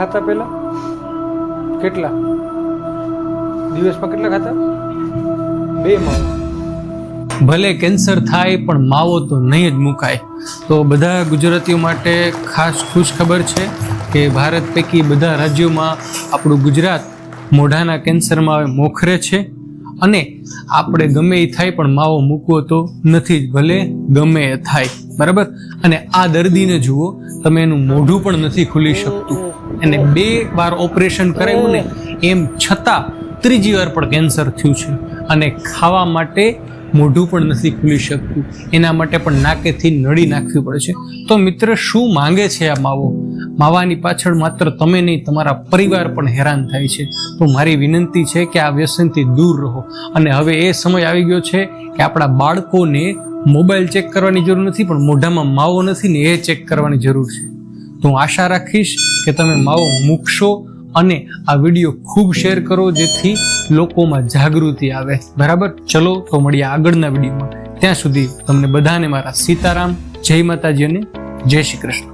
ખાતા પહેલા? કેટલા દિવસમાં કેટલા ખાતા? 2 માવા. ભલે કેન્સર થાય પણ માવો તો નહીં જ મુકાય. તો બધા ગુજરાતીઓ માટે ખાસ ખુશ ખબર છે કે ભારત પૈકી બધા રાજ્યોમાં આપણું ગુજરાત મોઢાના કેન્સરમાં હવે મોખરે છે. અને આપણે ગમે એ થાય પણ માવો મૂકવો તો નથી જ, ભલે ગમે એ થાય. બરાબર. અને આ દર્દીને જુઓ, તમે એનું મોઢું પણ નથી ખુલી શકતું. એને 2 વાર ઓપરેશન કરાવ્યું ને એમ છતાં 3જી વાર પણ કેન્સર થયું છે. અને ખાવા માટે મોઢું પણ નથી ખુલી શકતું. એના માટે પણ નાકેથી નળી નાખવી પડે છે. તો મિત્ર, શું માંગે છે આ માવો? માવાની પાછળ માત્ર તમે નહીં, તમારા પરિવાર પણ હેરાન થાય છે. તો મારી વિનંતી છે કે આ વ્યસનથી દૂર રહો. અને હવે એ સમય આવી ગયો છે કે આપણા બાળકોને મોબાઈલ ચેક કરવાની જરૂર નથી, પણ મોઢામાં માવો નથી ને એ ચેક કરવાની જરૂર છે. તો હું આશા રાખીશ કે તમે માવો મૂકશો અને આ વિડીયો ખૂબ શેર કરો, જેથી લોકોમાં જાગૃતિ આવે. બરાબર. ચલો તો મળીએ આગળના વિડીયોમાં. ત્યાં સુધી તમને બધાને મારા સીતારામ, જય માતાજી અને જય શ્રી કૃષ્ણ.